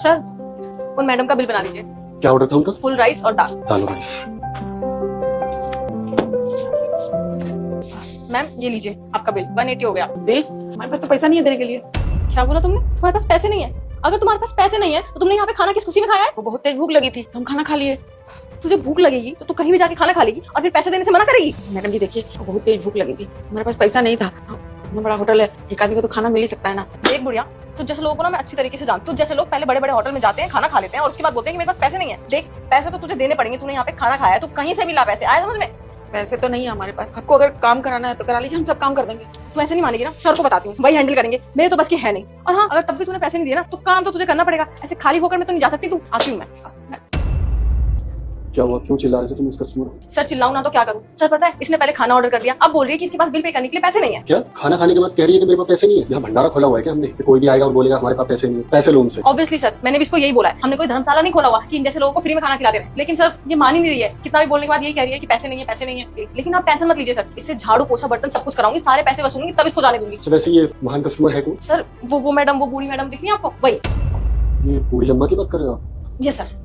Sir, उन madam का bill बना लीजिए। क्या ऑर्डर था उनका? फुल राइस और दाल। दाल और राइस। मैम ये लीजिए आपका बिल, 180 हो गया। बिल? हमारे पास तो पैसा नहीं है देने के लिए। क्या बोला तुमने? तुम्हारे पास पैसे नहीं है? अगर तुम्हारे पास पैसे नहीं है तो तुमने यहाँ पे खाना किस खुशी में खाया है? वो बहुत तेज भूख लगी थी तो हम खाना खा लिए। तुझे भूख लगेगी तो तू कहीं भी जाके खाना खा लेगी और फिर पैसे देने से मना करेगी? मैडम जी देखिए, वो बहुत तेज भूख लगी थी, हमारे पास पैसा नहीं था। इतना बड़ा होटल है, एक आदमी को तो खाना मिल ही सकता है ना। देख बुढ़िया, तुझ जैसे लोगों को ना मैं अच्छी तरीके से जानती हूँ। जैसे लोग पहले बड़े बड़े होटल में जाते हैं, खाना खा लेते हैं और उसके बाद बोलते हैं कि मेरे पास पैसे नहीं है। देख, पैसे तो तुझे देने पड़ेंगे। तूने यहाँ पे खाना खाया है तो कहीं से भी ला पैसे। आया समझ में? पैसे तो नहीं है हमारे पास। आपको अगर काम कराना है तो करा लीजिए, हम सब काम कर देंगे। तू ऐसे नहीं मानेगी ना, सर को बताती हूँ, वही हैंडल करेंगे। मेरे तो बस की है नहीं। और हाँ, अगर तब भी तूने पैसे नहीं दिए ना तो काम तो तुझे करना पड़ेगा। ऐसे खाली होकर मैं तो नहीं जा सकती। तू आती हूँ मैं। क्या हुआ? क्यों चिल्ला रहे थे तुम उस कस्टमर को? सर चिल्लाऊं ना तो क्या करूं? सर पता है, इसने पहले खाना ऑर्डर कर दिया, अब बोल रही है कि इसके पास बिल पे करने के लिए पैसे नहीं है। क्या खाना खाने के बाद कह रही है कि मेरे पास पैसे नहीं है? यहाँ भंडारा खोला हुआ है क्या हमने? कोई भी आएगा और बोलेगा हमारे पास पैसे नहीं है, पैसे लो उनसे। ऑब्वियसली सर, मैंने भी इसको यही बोला है। हमने कोई धर्मशाला नहीं खोला हुआ कि इन जैसे लोगों को फ्री में खाना खिला दे रहे हैं। लेकिन सर ये मान ही नहीं रही है। कितना भी बोलने के बाद यही कह रही है कि पैसे नहीं है, पैसे नहीं है। लेकिन आप टेंशन मत लीजिए सर, इससे झाड़ू पोछा बर्तन सब कुछ कराऊंगी, सारे पैसे वसूलूंगी, तब इसको जाने दूंगी। अच्छा, वैसे ये महान कस्टमर है कौन? सर वो मैडम, वो बूढ़ी मैडम दिख रही है आपको, वही। ये बूढ़ी अम्मा की बात कर रहे हो आप? ये सर।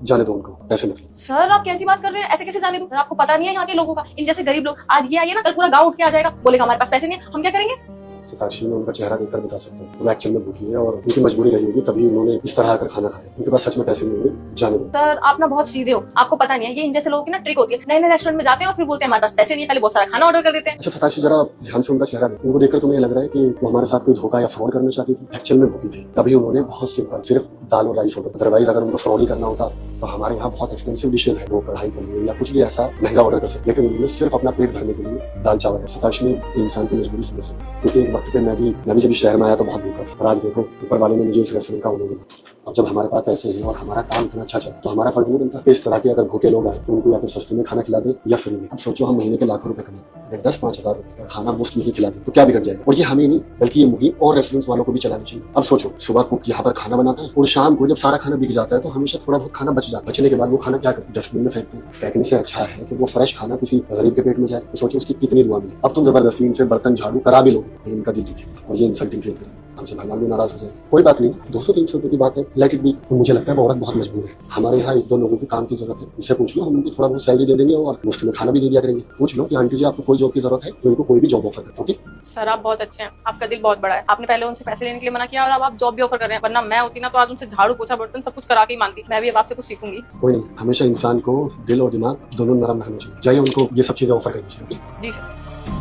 जाने दो उनको, पैसे मत लो। सर आप कैसी बात कर रहे हैं? ऐसे कैसे जाने दूं? आपको पता नहीं है यहाँ के लोगों का। इन जैसे गरीब लोग, आज ये आइए ना, कल पूरा गांव उठ के आ जाएगा, बोलेगा हमारे पास पैसे नहीं है, हम क्या करेंगे? सितारशी में उनका चेहरा देखकर बता सकते हैं वो एक्चुअल में भूखी है और उनकी मजबूरी रही होगी, तभी उन्होंने इस तरह आकर खाना खाया। उनके पास सच में पैसे नहीं होंगे, जाने दो। सर आप ना बहुत सीधे हो, आपको पता नहीं है। ये इन जैसे लोगों की ना ट्रिक होती है। नए नए रेस्टोरेंट में जाते हैं और फिर बोलते हैं हमारे पास पैसे नहीं है, पहले बहुत सारा खाना ऑर्डर कर देते हैं। अच्छा सितारशी, जरा ध्यान से उनका चेहरा देखो। उनको देखकर तुम्हें लग रहा है कि वो हमारे साथ कोई धोखा या फ्रॉड करना चाहती थी? एक्चुअल में भूखी थी, तभी उन्होंने बहुत सिंपल सिर्फ दाल और राइस ऑर्डर। अदरवाइज अगर उनको फ्रॉड ही करना होता तो हमारे यहाँ बहुत एक्सपेंसिव डिशेज है, वो कढ़ाई पनीर या कुछ भी ऐसा महंगा ऑर्डर कर सकते। लेकिन उन्होंने सिर्फ अपना पेट भरने के लिए दाल चावल। सितारशी ने इंसान की मजबूरी समझ सकती, क्योंकि एक वक्त पे मैं भी जब शहर में आया तो बहुत भूखा था, और आज देखो ऊपर वाले ने मुझे इस रेस्टोरेंट का ऑनर दिया। अब जब हमारे पास पैसे हैं और हमारा काम इतना अच्छा चला तो हमारा फर्ज नहीं बनता कि इस तरह के अगर भूखे लोग आए तो उनको या तो सस्ते में खाना खिला दे या फ्री में। अब सोचो, हम महीने के लाखों रुपए कमाते, अगर 10-5 हजार रुपए का खाना मुफ्त में ही खिला दे तो क्या बिगड़ जाएगा? और ये हमें नहीं बल्कि ये मुहिम और रेस्टोरेंट्स वालों को भी चलानी चाहिए। अब सोचो, सुबह कुक यहाँ पर खाना बनाता है और शाम को जब सारा खाना बिक जाता है तो हमेशा थोड़ा बहुत खाना बच जाता है। बचने के बाद वो खाना क्या करते हैं? डस्टबिन में फेंकते हैं। फेंकने से अच्छा है कि वो फ्रेश खाना किसी गरीब के पेट में जाए। तो सोचो उसकी कितनी दुआ मिले। अब तुम जबरदस्ती इनसे बर्तन झाड़ू करा भी लोगे, लेकिन इनका दिल दुखेगा और ये इंसल्टिंग फील करेंगे, हमसे भगवान भी नाराज हो जाएगा। कोई बात नहीं, 200-300 रुपए की बात है, लेट इट बी। मुझे लगता है वो औरत बहुत मजबूर है। हमारे यहाँ 1-2 लोगों के काम की जरूरत है, उनसे पूछ लो, हम उनको थोड़ा बहुत सैलरी दे देंगे और मुफ्त में खाना भी दे दिया करेंगे। पूछ लो कि आंटी जी आपको कोई जॉब की जरूरत है तो उनको कोई भी जॉब ऑफर करते। ओके सर आप बहुत अच्छे हैं, आपका दिल बहुत बड़ा है। आपने पहले उनसे पैसे लेने के लिए मना किया और अब आप जॉब भी ऑफर कर रहे हैं। वरना मैं होती ना तो आज उनसे झाड़ू पोछा बर्तन सब कुछ करा के ही मानती। मैं भी अब आपसे कुछ सीखूंगी। कोई नहीं, हमेशा इंसान को दिल और दिमाग दोनों नरम रहना चाहिए। चाहिए उनको ये सब चीजें ऑफर करनी चाहिए। जी सर।